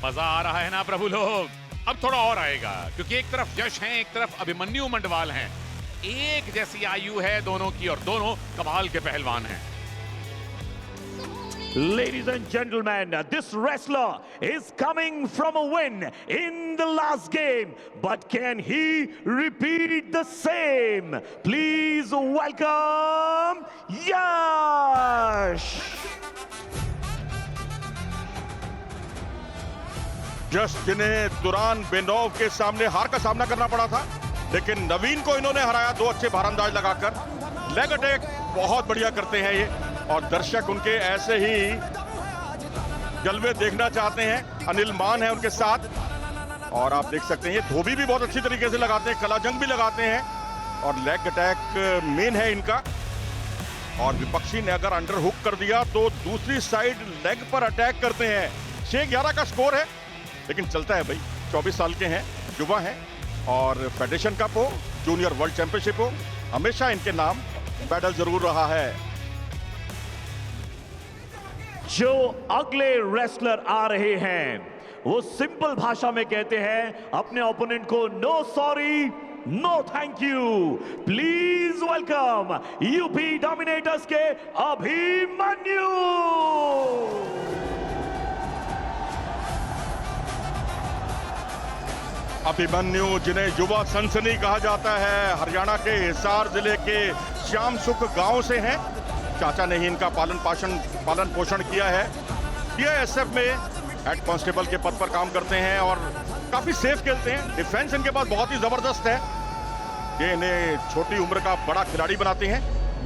मजा आ रहा है ना प्रभु लोग? अब थोड़ा और आएगा, क्योंकि एक तरफ यश हैं, एक तरफ अभिमन्यु मंडवाल हैं। एक जैसी आयु है दोनों की और दोनों कमाल के पहलवान हैं। Ladies and gentlemen, this wrestler is coming from a win in the last game, but can he repeat the same? Please welcome Yash! यश जिन्हें तुरान बेनोव के सामने हार का सामना करना पड़ा था, लेकिन नवीन को इन्होंने हराया दो अच्छे भारंदाज लगाकर। लेग अटैक बहुत बढ़िया करते हैं ये, और दर्शक उनके ऐसे ही जलवे देखना चाहते हैं। अनिल मान है उनके साथ, और आप देख सकते हैं ये धोबी भी बहुत अच्छी तरीके से लगाते हैं, कलाजंग भी लगाते हैं, और लेग अटैक मेन है इनका। और विपक्षी ने अगर अंडर हुक कर दिया तो दूसरी साइड लेग पर अटैक करते हैं। 6-11 का स्कोर है, लेकिन चलता है भाई। 24 साल के हैं, युवा हैं, और फेडरेशन कप हो, जूनियर वर्ल्ड चैंपियनशिप हो, हमेशा इनके नाम बैटल जरूर रहा है। जो अगले रेसलर आ रहे हैं वो सिंपल भाषा में कहते हैं अपने ओपोनेंट को no sorry no thank you. Please welcome UP Dominators के अभिमन्यु। अभिमन्यु जिन्हें युवा सनसनी कहा जाता है, हरियाणा के हिसार जिले के श्याम सुख गांव से हैं। चाचा ने ही इनका पालन पोषण किया है। सीआईएसएफ में हेड कांस्टेबल के पद पर काम करते हैं और काफी सेफ खेलते हैं। डिफेंस इनके पास बहुत ही जबरदस्त है। ये इन्हें छोटी उम्र का बड़ा खिलाड़ी बनाते हैं।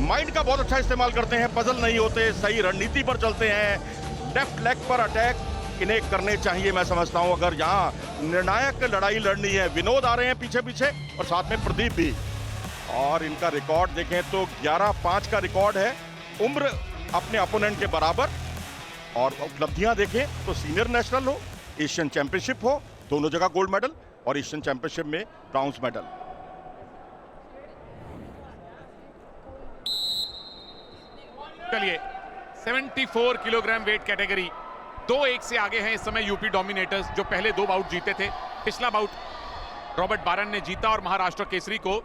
माइंड का बहुत अच्छा इस्तेमाल करते हैं, पजल नहीं होते, सही रणनीति पर चलते हैं। लेफ्ट लेग पर अटैक इन्हें करने चाहिए, मैं समझता हूं। अगर यहाँ निर्णायक लड़ाई लड़नी है, विनोद आ रहे हैं पीछे पीछे और साथ में प्रदीप भी। और इनका रिकॉर्ड देखें तो 11-5 का रिकॉर्ड है, उम्र अपने अपोनेंट के बराबर। और उपलब्धियां देखें तो सीनियर नेशनल हो, एशियन चैंपियनशिप हो, दोनों जगह गोल्ड मेडल, और एशियन चैंपियनशिप में ब्रॉन्ज मेडल। चलिए 74 किलोग्राम वेट कैटेगरी 2-1 से आगे हैं इस समय यूपी डोमिनेटर्स, जो पहले 2 बाउट जीते थे। पिछला बाउट रॉबर्ट बारन ने जीता और महाराष्ट्र केसरी को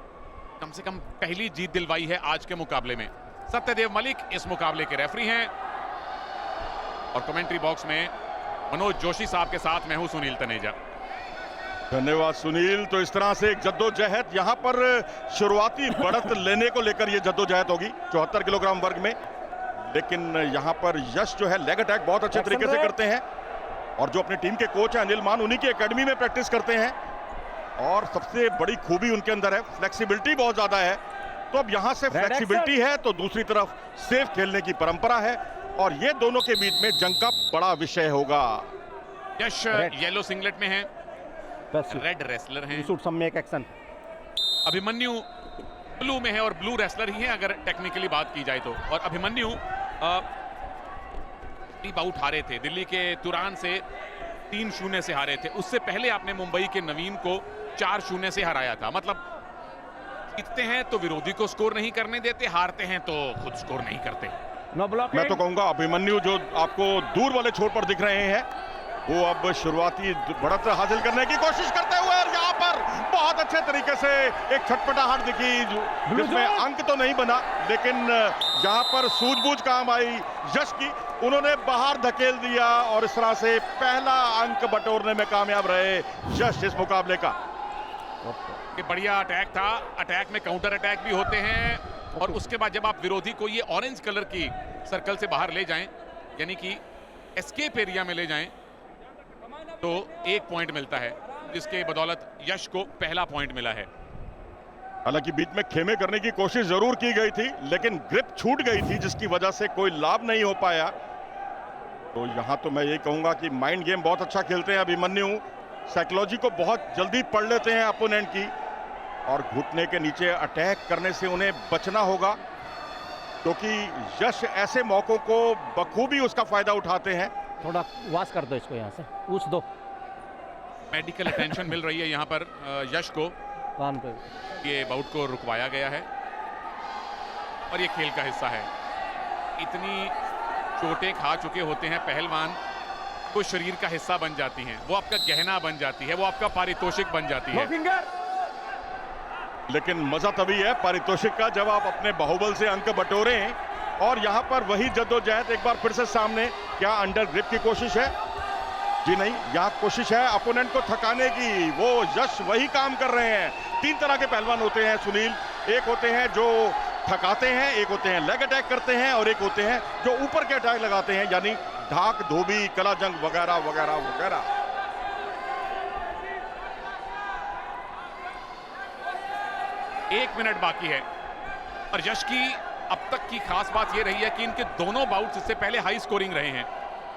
कम से कम पहली जीत दिलवाई है आज के मुकाबले में। सत्यदेव मलिक इस मुकाबले के रेफरी हैं, और कमेंट्री बॉक्स में मनोज जोशी साहब के साथ मैं हूं सुनील तनेजा। धन्यवाद सुनील। तो इस तरह से एक जद्दोजहद यहाँ पर शुरुआती बढ़त लेने को लेकर ये जद्दोजहद होगी 74 किलोग्राम वर्ग में। लेकिन यहाँ पर यश जो है लेग अटैक बहुत अच्छे तरीके से करते हैं, और जो अपनी टीम के कोच हैं अनिल मान, उन्हीं की एकेडमी में प्रैक्टिस करते हैं। और सबसे बड़ी खूबी उनके अंदर है फ्लेक्सिबिलिटी बहुत ज्यादा है। तो अब यहाँ से फ्लेक्सिबिलिटी है तो दूसरी तरफ सेफ खेलने की परंपरा है, और ये दोनों के बीच में जंग का बड़ा विषय होगा। यश येलो सिंगलेट में है, रेड रेसलर हैं। सम्यक एक्शन। अभिमन्यु ब्लू में है, और ब्लू रेसलर ही है अगर टेक्निकली बात की जाए तो। और अभिमन्यु बाउट हारे थे, दिल्ली के तुरान से 3-0 से हारे थे। उससे पहले आपने मुंबई के नवीन को 4-0 से हराया था। मतलब जीतते हैं तो विरोधी को स्कोर नहीं करने देते, हारते हैं तो खुद स्कोर नहीं करते। मैं तो कहूंगा अभिमन्यु जो आपको दूर वाले छोर पर दिख रहे हैं, वो अब शुरुआती बढ़त हासिल करने की कोशिश करते हुए, और यहाँ पर बहुत अच्छे तरीके से एक छटपटाहट दिखी, जिसमें अंक तो नहीं बना, लेकिन जहाँ पर सूझबूझ काम आई यश की, उन्होंने बाहर धकेल दिया, और इस तरह से पहला अंक बटोरने में कामयाब रहे यश इस मुकाबले का। ये बढ़िया अटैक था। अटैक में काउंटर अटैक भी होते हैं, और उसके बाद जब आप विरोधी को ये ऑरेंज कलर की सर्कल से बाहर ले जाएं, यानी कि एस्केप एरिया में ले जाएं, तो 1 पॉइंट मिलता है, जिसके बदौलत यश को पहला पॉइंट मिला है। हालांकि बीच में खेमे करने की कोशिश जरूर की गई थी, लेकिन ग्रिप छूट गई थी, जिसकी वजह से कोई लाभ नहीं हो पाया। तो यहां तो मैं ये कहूंगा कि माइंड गेम बहुत अच्छा खेलते हैं अभिमन्यु। साइकोलॉजी को बहुत जल्दी पढ़ लेते हैं अपोनेंट की, और घुटने के नीचे अटैक करने से उन्हें बचना होगा, क्योंकि यश ऐसे मौकों को बखूबी उसका फायदा उठाते हैं। थोड़ा वास कर दो इसको, यहाँ से पूछ दो। मेडिकल अटेंशन मिल रही है यहाँ पर यश को। कान पे ये बाउट को रुकवाया गया है, और ये खेल का हिस्सा है। इतनी चोटें खा चुके होते हैं पहलवान वो शरीर का हिस्सा बन जाती हैं, वो आपका गहना बन जाती है, वो आपका पारितोषिक बन जाती है। लेकिन मजा तभी है पारितोषिक का जब आप अपने बाहुबल से अंक बटोरें, और यहां पर वही जद्दोजहद एक बार फिर से सामने। क्या अंडर ग्रिप की कोशिश है? जी नहीं, यहां कोशिश है अपोनेंट को थकाने की। वो यश वही काम कर रहे हैं। 3 तरह के पहलवान होते हैं सुनील। एक होते हैं जो थकाते हैं, एक होते हैं लेग अटैक करते हैं, और एक होते हैं जो ऊपर के अटैक लगाते हैं, यानी ढाक, धोबी, कलाजंग वगैरह वगैरह वगैरह। 1 मिनट बाकी है और यश की अब तक की खास बात यह रही है कि इनके दोनों बाउट्स इससे पहले हाई स्कोरिंग रहे हैं।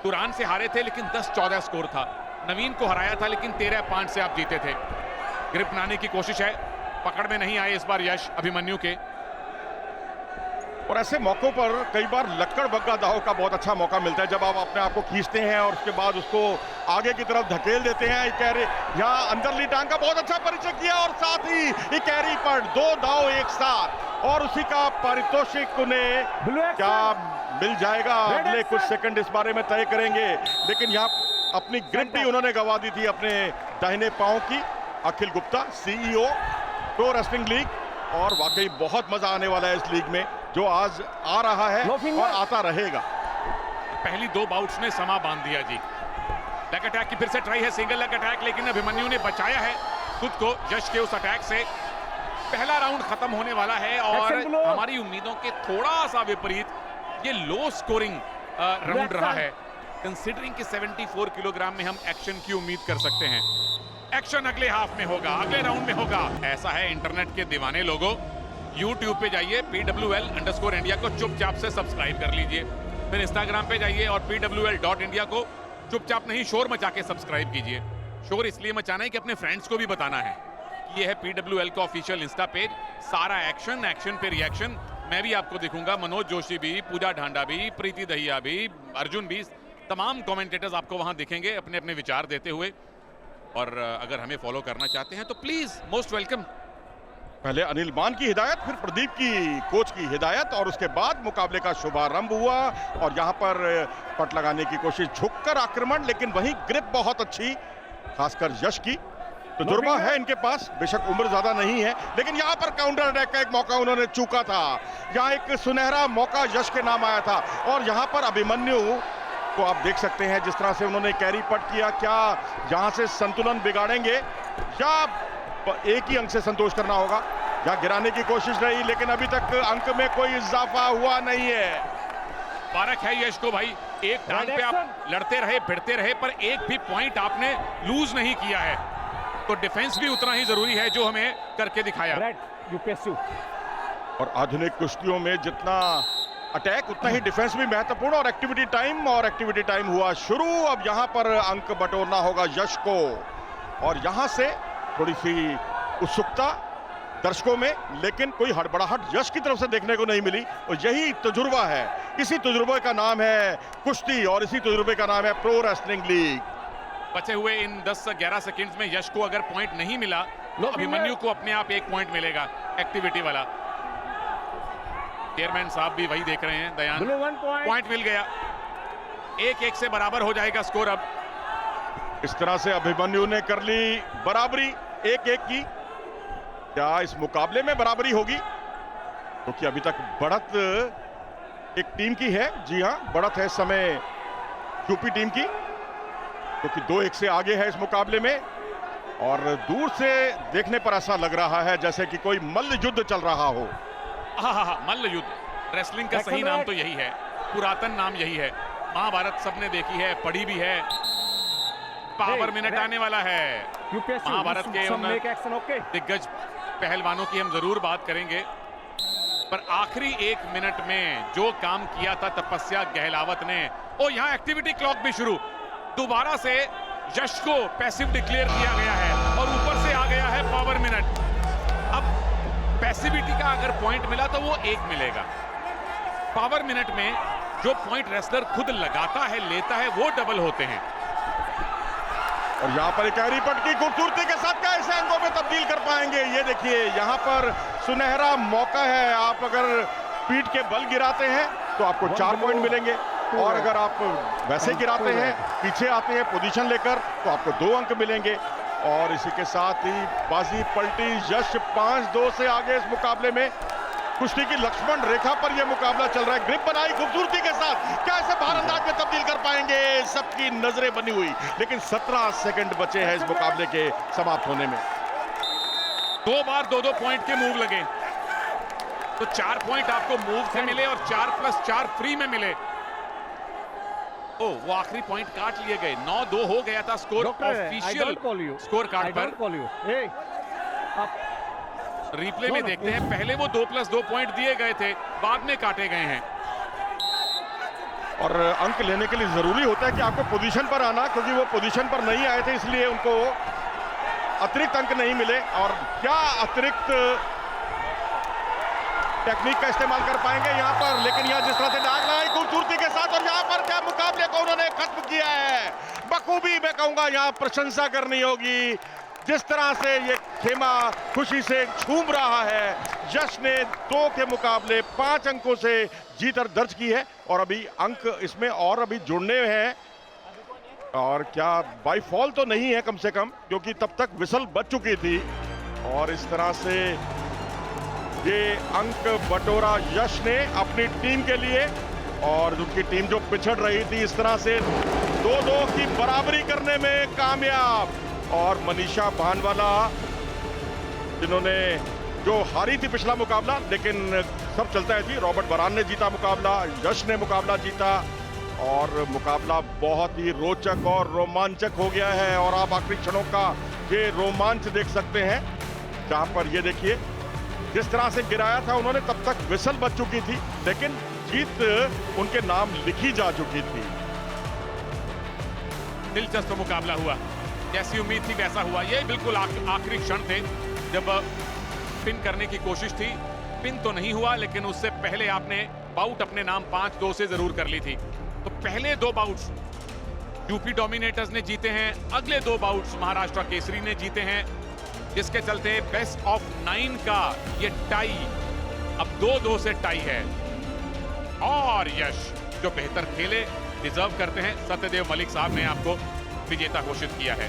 तुरान से हारे थे लेकिन 10-14 स्कोर था। नवीन को हराया था लेकिन 13-5 से आप जीते थे। ग्रिप बनाने की कोशिश है, पकड़ में नहीं आए इस बार यश अभिमन्यु के। और ऐसे मौकों पर कई बार लक्कड़ बग्गा दाव का बहुत अच्छा मौका मिलता है, जब आप अपने आप को खींचते हैं और उसके बाद उसको आगे की तरफ धकेल देते हैं। इकैरी यहाँ अंदरली टांग का बहुत अच्छा परिचय किया, और साथ ही इकैरी पर 2 दाव एक साथ, और उसी का पारितोषिक उन्हें क्या मिल जाएगा अगले कुछ सेकंड इस बारे में तय करेंगे। लेकिन यहाँ अपनी ग्रिप भी उन्होंने गंवा दी थी अपने दाहिने पांव की। Akhil Gupta, CEO Pro Wrestling League, और वाकई बहुत मजा आने वाला है इस लीग में, जो आज आ रहा है और आता रहेगा। पहली 2 बाउट्स ने समा बांध दिया जी। लेग अटैक की फिर से ट्राई है, सिंगल लेग अटैक, लेकिन अभिमन्यु ने बचाया है खुद को यश के उस अटैक से। पहला राउंड खत्म होने वाला है और हमारी उम्मीदों के थोड़ा सा विपरीत ये लो स्कोरिंग राउंड रहा है, कंसीडरिंग कि 74 किलोग्राम में हम एक्शन की उम्मीद कर सकते हैं। एक्शन अगले हाफ में होगा, अगले राउंड में होगा। ऐसा है इंटरनेट के दीवाने लोगों, YouTube पे जाइए, PWL_India को चुपचाप से सब्सक्राइब कर लीजिए। फिर इंस्टाग्राम पे जाइए और PWL.India को चुपचाप नहीं शोर मचा के सब्सक्राइब कीजिए। शोर इसलिए मचाना है कि अपने फ्रेंड्स को भी बताना है कि ये है PWL का ऑफिशियल इंस्टा पेज। सारा एक्शन, एक्शन पे रिएक्शन, मैं भी आपको दिखूंगा, मनोज जोशी भी, पूजा ढांडा भी, प्रीति दहिया भी, अर्जुन भी, तमाम कमेंटेटर्स आपको वहां दिखेंगे अपने अपने विचार देते हुए। और अगर हमें फॉलो करना चाहते हैं तो प्लीज मोस्ट वेलकम। पहले अनिल मान की हिदायत, फिर प्रदीप की कोच की हिदायत, और उसके बाद मुकाबले का शुभारंभ हुआ। और यहां पर पट लगाने की कोशिश, झुककर आक्रमण, लेकिन वहीं ग्रिप बहुत अच्छी, खासकर यश की। तजुर्बा है इनके पास, बेशक उम्र ज्यादा नहीं है, लेकिन यहां पर काउंटर अटैक का एक मौका उन्होंने चूका था। यहां एक सुनहरा मौका यश के नाम आया था, और यहां पर अभिमन्यु को आप देख सकते हैं जिस तरह से उन्होंने कैरी पट किया। क्या यहां से संतुलन बिगाड़ेंगे या एक ही अंक से संतोष करना होगा? या गिराने की कोशिश रही, लेकिन अभी तक अंक में कोई इजाफा हुआ नहीं है। पारख है यश को भाई, एक टांग पे आप लड़ते रहे, भिड़ते रहे, पर एक भी पॉइंट आपने लूज नहीं किया है, तो डिफेंस भी उतना ही जरूरी है जो हमें करके दिखाया। और आधुनिक कुश्तियों में जितना अटैक उतना ही डिफेंस भी महत्वपूर्ण। और एक्टिविटी टाइम हुआ शुरू। अब यहां पर अंक बटोरना होगा यश को, और यहां से थोड़ी सी उत्सुकता दर्शकों में, लेकिन कोई हड़बड़ाहट यश की तरफ से देखने को नहीं मिली। और यही तजुर्बा है, इसी तजुर्बे का नाम है कुश्ती, और इसी तजुर्बे का नाम है प्रो रेसलिंग लीग। बचे हुए इन 10-11 सेकंड्स में यश को अगर पॉइंट नहीं मिला तो अभिमन्यु को अपने आप 1 पॉइंट मिलेगा, एक्टिविटी वाला। चेयरमैन साहब भी वही देख रहे हैं, दयान। पॉइंट मिल गया, 1-1 से बराबर हो जाएगा स्कोर। अब इस तरह से अभिमन्यु ने कर ली बराबरी 1-1 की। क्या इस मुकाबले में बराबरी होगी? क्योंकि अभी तक बढ़त एक टीम की है। जी हां, बढ़त है इस समय यूपी टीम की, क्योंकि 2-1 से आगे है इस मुकाबले में। और दूर से देखने पर ऐसा लग रहा है जैसे कि कोई मल्ल युद्ध चल रहा हो। हाँ, मल्ल युद्ध, रेसलिंग का सही नाम तो यही है, पुरातन नाम यही है। महाभारत सबने देखी है, पढ़ी भी है। पावर मिनट आने वाला है। महाभारत के दिग्गज पहलवानों की हम जरूर बात करेंगे, पर आखिरी 1 मिनट में जो काम किया था तपस्या गहलावत ने। और यहाँ एक्टिविटी क्लॉक भी शुरू, दोबारा से यश को पैसिव डिक्लेयर किया गया है, और ऊपर से आ गया है पावर मिनट। अब पैसिविटी का अगर पॉइंट मिला तो वो 1 मिलेगा। पावर मिनट में जो पॉइंट रेसलर खुद लगाता है, लेता है, वो डबल होते हैं। और यहाँ पर कैरी पट की खूबसूरती के साथ क्या इसे अंकों में तब्दील कर पाएंगे? ये देखिए, यहाँ पर सुनहरा मौका है। आप अगर पीठ के बल गिराते हैं तो आपको 4 पॉइंट मिलेंगे, और अगर आप वैसे गिराते हैं, पीछे आते हैं पोजीशन लेकर, तो आपको 2 अंक मिलेंगे। और इसी के साथ ही बाजी पलटी, यश 5-2 से आगे इस मुकाबले में। कुश्ती की लक्ष्मण रेखा पर यह मुकाबला चल रहा है। ग्रिप बनाई खूबसूरती के साथ, क्या इसे बाहर अंदाज में तब्दील कर पाएंगे? सबकी नजरें बनी हुई, लेकिन 17 सेकंड बचे हैं इस मुकाबले के समाप्त होने में। 2 बार 2-2 पॉइंट के मूव लगे, तो 4 पॉइंट आपको मूव से मिले और 4+4 फ्री में मिले। ओ, वो आखिरी पॉइंट काट लिए गए। 9-2 हो गया था स्कोर ऑफिशियल स्कोर कार्ड पर। रिप्ले में देखते हैं, पहले वो 2+2 पॉइंट दिए गए थे, बाद में काटे गए हैं। और अंक लेने के लिए जरूरी होता है कि आपको पोजीशन पर आना, क्योंकि वो पोजीशन पर नहीं आए थे, इसलिए उनको अतिरिक्त अंक नहीं मिले। और क्या अतिरिक्त टेक्निक का इस्तेमाल कर पाएंगे यहाँ पर? लेकिन यहाँ जिस तरह से डाक लगाई खूबसूरती के साथ, और यहाँ पर क्या मुकाबले को उन्होंने खत्म किया है बखूबी। मैं कहूंगा यहाँ प्रशंसा करनी होगी, जिस तरह से ये खेमा खुशी से झूम रहा है। यश ने 2 के मुकाबले 5 अंकों से जीत दर्ज की है, और अभी अंक इसमें और अभी जुड़ने हैं। और क्या बाई फॉल तो नहीं है कम से कम, क्योंकि तब तक विसल बज चुकी थी। और इस तरह से ये अंक बटोरा यश ने अपनी टीम के लिए, और उनकी टीम जो पिछड़ रही थी, इस तरह से 2-2 की बराबरी करने में कामयाब। और मनीषा भानवाला, जिन्होंने जो हारी थी पिछला मुकाबला, लेकिन सब चलता है जी। रॉबर्ट बरान ने जीता मुकाबला, यश ने मुकाबला जीता, और मुकाबला बहुत ही रोचक और रोमांचक हो गया है। और आप आखिरी क्षणों का ये रोमांच देख सकते हैं, जहां पर ये देखिए जिस तरह से गिराया था उन्होंने, तब तक विसल बज चुकी थी, लेकिन जीत उनके नाम लिखी जा चुकी थी। दिलचस्प मुकाबला हुआ, जैसी उम्मीद थी वैसा हुआ। ये बिल्कुल आखिरी क्षण थे जब पिन करने की कोशिश थी। पिन तो नहीं हुआ, लेकिन उससे पहले आपने बाउट अपने नाम 5-2 से जरूर कर ली थी। तो पहले 2 बाउट्स यूपी डोमिनेटर्स ने जीते हैं, अगले 2 बाउट्स महाराष्ट्र केसरी ने जीते हैं, जिसके चलते बेस्ट ऑफ 9 का ये टाई अब 2-2 से टाई है। और यश जो बेहतर खेले, डिजर्व करते हैं। सत्यदेव मलिक साहब ने आपको विजेता घोषित किया है।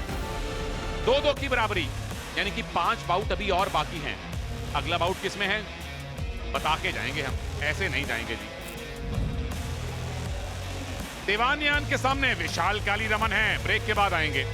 2-2 की बराबरी, यानी कि 5 बाउट अभी और बाकी हैं। अगला बाउट किसमें है बता के जाएंगे हम, ऐसे नहीं जाएंगे जी। देवानयान के सामने विशाल काली रमन है, ब्रेक के बाद आएंगे।